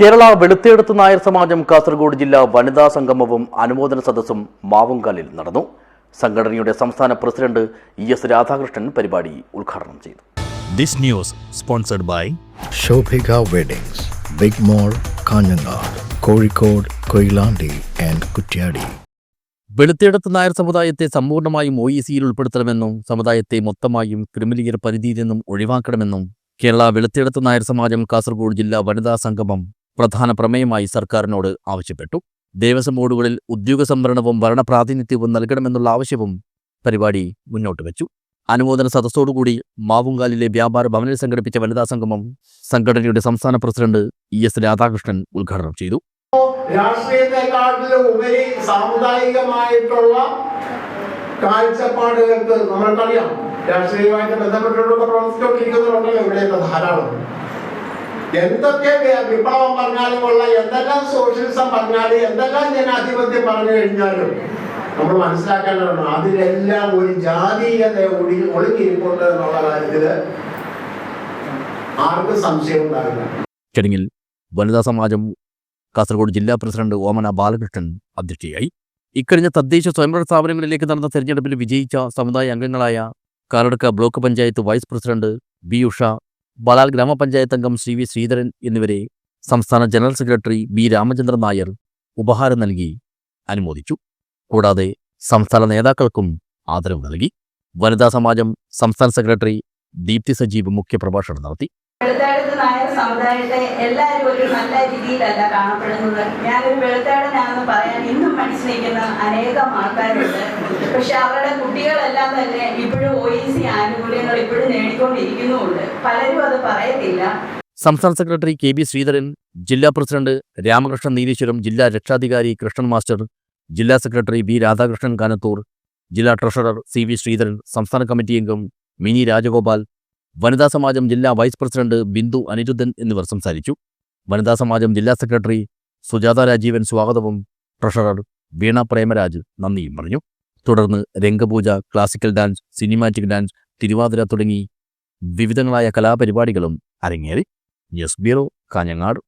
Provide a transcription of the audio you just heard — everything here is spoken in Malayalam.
കേരള വെളുത്തിയെടുത്ത് നായർ സമാജം കാസർഗോഡ് ജില്ലാ വനിതാ സംഗമവും അനുമോദന സദസ്സും മാവുങ്കാലിൽ നടന്നു. സംഘടനയുടെ സംസ്ഥാന പ്രസിഡന്റ് എസ് രാധാകൃഷ്ണൻ പരിപാടി ഉദ്ഘാടനം ചെയ്തു. This news sponsored by Shobhika Weddings, Big Mall, Kanyanad, Kozhikode, Koilandi and Kutyadi. വെളുത്തിയെടുത്ത് Nair സമുദായത്തെ സമ്പൂർണ്ണമായും OECയിൽ ഉൾപ്പെടുത്തണമെന്നും സമുദായത്തെ മൊത്തമായും ക്രിമിനൽ പരിധിയിൽ നിന്നും ഒഴിവാക്കണമെന്നും കേരള വെളുത്തിയെടുത്ത് നായർ സമാജം കാസർഗോഡ് ജില്ലാ വനിതാ സംഗമം പ്രധാന പ്രമേയമായി സർക്കാരിനോട് ആവശ്യപ്പെട്ടു. ദേവസ്വം ബോർഡുകളിൽ ഉദ്യോഗ സംവരണവും ഭരണപ്രാതിനിധ്യവും നൽകണമെന്നുള്ള ആവശ്യവും പരിപാടി മുന്നോട്ട് വെച്ചു. അനുമോദന സദസ്സോടുകൂടി മാവുങ്കാലിലെ വ്യാപാര ഭവനിൽ സംഘടിപ്പിച്ച വനിതാ സംഗമം സംഘടനയുടെ സംസ്ഥാന പ്രസിഡന്റ് എസ് രാധാകൃഷ്ണൻ ഉദ്ഘാടനം ചെയ്തു. രാഷ്ട്രീയത്തെക്കാട്ടിലും ഉപരി സാമുദായികമായിട്ടുള്ള കാഴ്ചപ്പാടുകൾക്ക് നമ്മൾക്കറിയാം. രാഷ്ട്രീയമായിട്ട് ബന്ധപ്പെട്ടുള്ള പ്രവർത്തിച്ചുകൊണ്ടിരിക്കുന്നവരുണ്ടല്ലോ ഇവിടെയൊക്കെ ധാരാളം. എന്തൊക്കെ വിപ്ലവം പറഞ്ഞാലും കൊള്ള, എന്തെല്ലാം സോഷ്യലിസം പറഞ്ഞാലും, എന്തെല്ലാം ജനാധിപത്യം പറഞ്ഞു കഴിഞ്ഞാലും നമ്മൾ മനസ്സിലാക്കേണ്ടതാണ് അതിലെല്ലാം ഒരു ജാതീയത ഒളിഞ്ഞിരിപ്പുണ്ട് എന്നുള്ള കാര്യത്തില് ആർക്കും സംശയം ഉണ്ടാവില്ല. ചടങ്ങിൽ വനിതാ സമാജം കാസർഗോഡ് ജില്ലാ പ്രസിഡന്റ് ഓമന ബാലകൃഷ്ണൻ അധ്യക്ഷയായി. ഇക്കഴിഞ്ഞ തദ്ദേശ സ്വയംഭരണ സ്ഥാപനങ്ങളിലേക്ക് നടന്ന തെരഞ്ഞെടുപ്പിൽ വിജയിച്ച സമുദായ അംഗങ്ങളായ കാലടക്ക block panchayat vice president B Usha, Balal ഗ്രാമപഞ്ചായത്ത് അംഗം CV ശ്രീധരൻ എന്നിവരെ സംസ്ഥാന general secretary B Ramachandran Nair ഉപഹാരം നൽകി അനുമോദിച്ചു. കൂടാതെ സംസ്ഥാന നേതാക്കൾക്കും ആദരവ് നൽകി. വനിതാ സമാജം സംസ്ഥാന സെക്രട്ടറി ദീപ്തി സജീവ് മുഖ്യപ്രഭാഷണം നടത്തി. വെളുത്തേടത്ത് നായർ സമുദായത്തെ എല്ലാവരും ഒരു നല്ല രീതിയിലല്ല കാണപ്പെടുന്നത്. ഞാനൊരു വെളുത്തേടനാണെന്ന് പറയാൻ ഇന്നും മനസ്സിലിരിക്കുന്ന അനേകം ആൾക്കാരുണ്ട്. പക്ഷെ അവരുടെ കുട്ടികളെല്ലാം തന്നെ ഇപ്പോഴും OEC ആനുകൂല്യങ്ങൾ ഇപ്പോഴും നേടിക്കൊണ്ടിരിക്കുന്നുമുണ്ട്. പലരും അത് പറയത്തില്ല. സംസ്ഥാന സെക്രട്ടറി KB ശ്രീധരൻ, ജില്ലാ പ്രസിഡന്റ് രാമകൃഷ്ണൻ നീലീശ്വരം, ജില്ലാ രക്ഷാധികാരി കൃഷ്ണൻ മാസ്റ്റർ, ജില്ലാ സെക്രട്ടറി ബി രാധാകൃഷ്ണൻ കാനത്തൂർ, ജില്ലാ ട്രഷറർ CV ശ്രീധരൻ, സംസ്ഥാന കമ്മിറ്റി അംഗം മിനി രാജഗോപാൽ, വനിതാ സമാജം ജില്ലാ വൈസ് പ്രസിഡന്റ് ബിന്ദു അനിരുദ്ധൻ എന്നിവർ സംസാരിച്ചു. വനിതാ സമാജം ജില്ലാ സെക്രട്ടറി സുജാത രാജീവൻ സ്വാഗതവും ട്രഷറർ വീണ പ്രേമരാജ് നന്ദിയും പറഞ്ഞു. തുടർന്ന് Rangapooja, classical dance, cinematic dance, Thiruvathira തുടങ്ങി വിവിധങ്ങളായ കലാപരിപാടികളും അരങ്ങേറി. News bureau, Kanhangad.